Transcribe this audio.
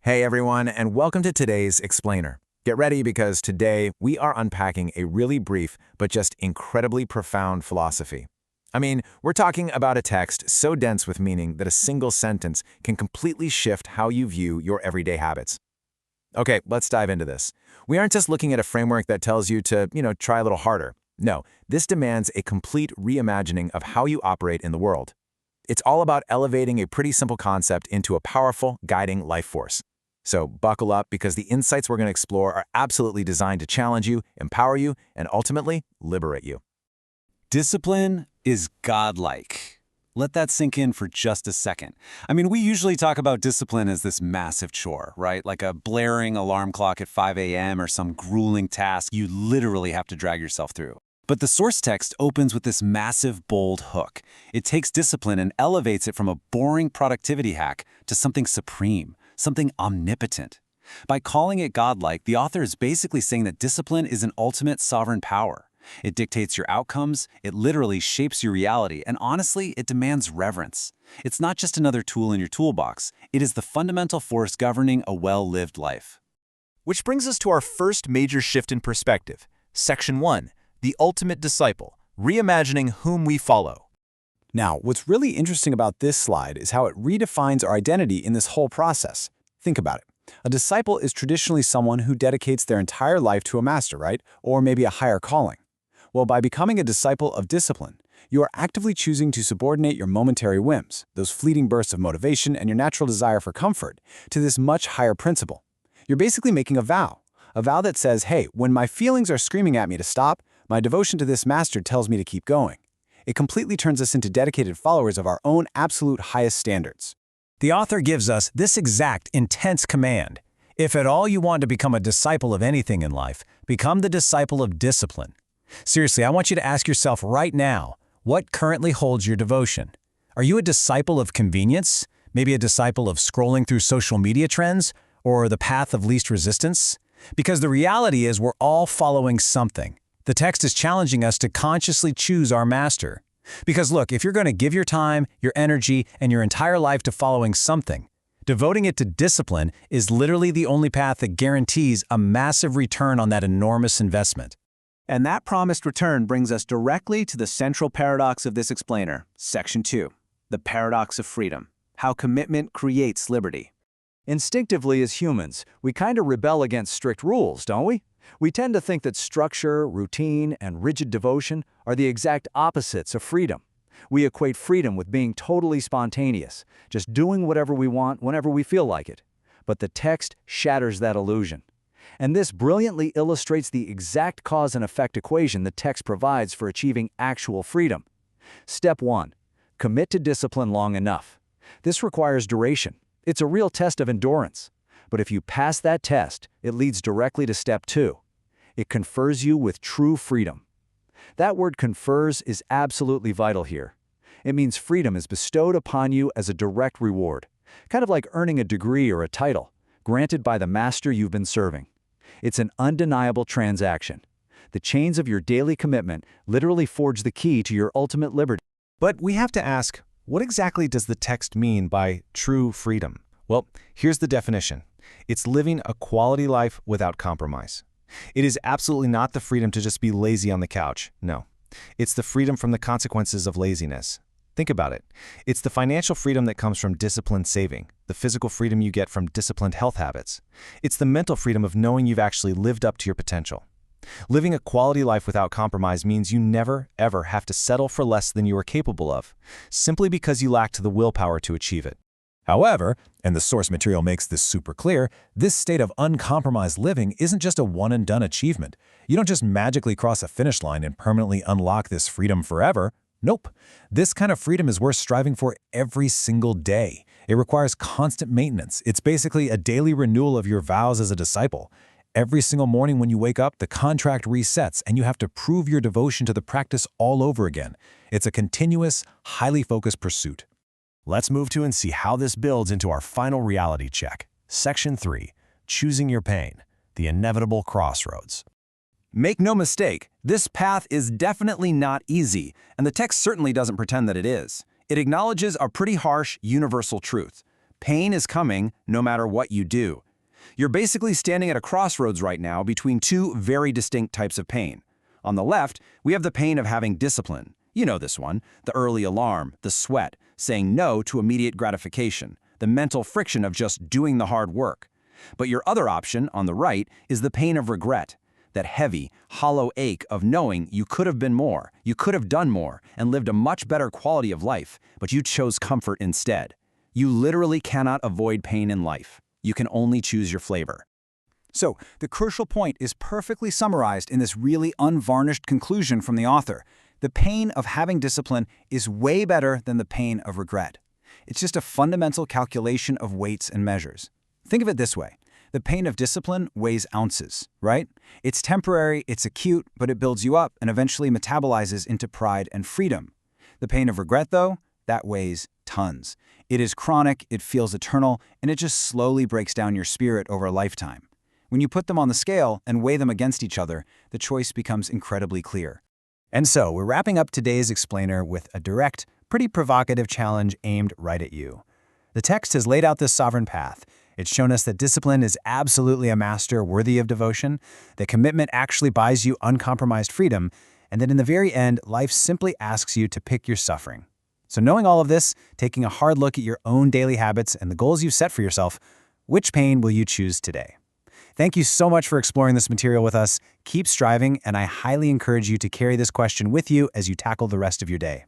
Hey everyone, and welcome to today's Explainer. Get ready because today we are unpacking a really brief but just incredibly profound philosophy. We're talking about a text so dense with meaning that a single sentence can completely shift how you view your everyday habits. Okay, let's dive into this. We aren't just looking at a framework that tells you to, try a little harder. No, this demands a complete reimagining of how you operate in the world. It's all about elevating a pretty simple concept into a powerful, guiding life force. So buckle up because the insights we're going to explore are absolutely designed to challenge you, empower you, and ultimately liberate you. Discipline is godlike. Let that sink in for just a second. We usually talk about discipline as this massive chore, right? Like a blaring alarm clock at 5 a.m. or some grueling task you literally have to drag yourself through. But the source text opens with this massive, bold hook. It takes discipline and elevates it from a boring productivity hack to something supreme, something omnipotent. By calling it godlike, the author is basically saying that discipline is an ultimate sovereign power. It dictates your outcomes, it literally shapes your reality, and honestly, it demands reverence. It's not just another tool in your toolbox, it is the fundamental force governing a well-lived life. Which brings us to our first major shift in perspective. Section 1, the ultimate disciple, reimagining whom we follow. Now, what's really interesting about this slide is how it redefines our identity in this whole process. Think about it. A disciple is traditionally someone who dedicates their entire life to a master, right? Or maybe a higher calling. Well, by becoming a disciple of discipline, you are actively choosing to subordinate your momentary whims, those fleeting bursts of motivation and your natural desire for comfort, to this much higher principle. You're basically making a vow that says, hey, when my feelings are screaming at me to stop, my devotion to this master tells me to keep going. It completely turns us into dedicated followers of our own absolute highest standards. The author gives us this exact, intense command. If at all you want to become a disciple of anything in life, become the disciple of discipline. Seriously, I want you to ask yourself right now, what currently holds your devotion? Are you a disciple of convenience? Maybe a disciple of scrolling through social media trends? Or the path of least resistance? Because the reality is we're all following something. The text is challenging us to consciously choose our master. Because look, if you're going to give your time, your energy, and your entire life to following something, devoting it to discipline is literally the only path that guarantees a massive return on that enormous investment. And that promised return brings us directly to the central paradox of this explainer, Section 2, the paradox of freedom, how commitment creates liberty. Instinctively as humans, we kind of rebel against strict rules, don't we? We tend to think that structure, routine, and rigid devotion are the exact opposites of freedom. We equate freedom with being totally spontaneous, just doing whatever we want whenever we feel like it. But the text shatters that illusion. And this brilliantly illustrates the exact cause and effect equation the text provides for achieving actual freedom. Step 1. Commit to discipline long enough. This requires duration. It's a real test of endurance. But if you pass that test, it leads directly to Step 2. It confers you with true freedom. That word confers is absolutely vital here. It means freedom is bestowed upon you as a direct reward, kind of like earning a degree or a title, granted by the master you've been serving. It's an undeniable transaction. The chains of your daily commitment literally forge the key to your ultimate liberty. But we have to ask, what exactly does the text mean by true freedom? Well, here's the definition. It's living a quality life without compromise. It is absolutely not the freedom to just be lazy on the couch. No. It's the freedom from the consequences of laziness. Think about it. It's the financial freedom that comes from disciplined saving, the physical freedom you get from disciplined health habits. It's the mental freedom of knowing you've actually lived up to your potential. Living a quality life without compromise means you never, ever have to settle for less than you are capable of, simply because you lacked the willpower to achieve it. However, and the source material makes this super clear, this state of uncompromised living isn't just a one-and-done achievement. You don't just magically cross a finish line and permanently unlock this freedom forever. Nope. This kind of freedom is worth striving for every single day. It requires constant maintenance. It's basically a daily renewal of your vows as a disciple. Every single morning when you wake up, the contract resets and you have to prove your devotion to the practice all over again. It's a continuous, highly focused pursuit. Let's move to and see how this builds into our final reality check. Section 3, Choosing Your Pain, the Inevitable Crossroads. Make no mistake, this path is definitely not easy, and the text certainly doesn't pretend that it is. It acknowledges a pretty harsh, universal truth. Pain is coming no matter what you do. You're basically standing at a crossroads right now between two very distinct types of pain. On the left, we have the pain of having discipline. You know this one, the early alarm, the sweat, saying no to immediate gratification, the mental friction of just doing the hard work. But your other option, on the right, is the pain of regret, that heavy, hollow ache of knowing you could have been more, you could have done more, and lived a much better quality of life, but you chose comfort instead. You literally cannot avoid pain in life. You can only choose your flavor. So, the crucial point is perfectly summarized in this really unvarnished conclusion from the author. The pain of having discipline is way better than the pain of regret. It's just a fundamental calculation of weights and measures. Think of it this way. The pain of discipline weighs ounces, right? It's temporary, it's acute, but it builds you up and eventually metabolizes into pride and freedom. The pain of regret, though, that weighs tons. It is chronic, it feels eternal, and it just slowly breaks down your spirit over a lifetime. When you put them on the scale and weigh them against each other, the choice becomes incredibly clear. And so, we're wrapping up today's explainer with a direct, pretty provocative challenge aimed right at you. The text has laid out this sovereign path. It's shown us that discipline is absolutely a master worthy of devotion, that commitment actually buys you uncompromised freedom, and that in the very end, life simply asks you to pick your suffering. So knowing all of this, taking a hard look at your own daily habits and the goals you've set for yourself, which pain will you choose today? Thank you so much for exploring this material with us. Keep striving, and I highly encourage you to carry this question with you as you tackle the rest of your day.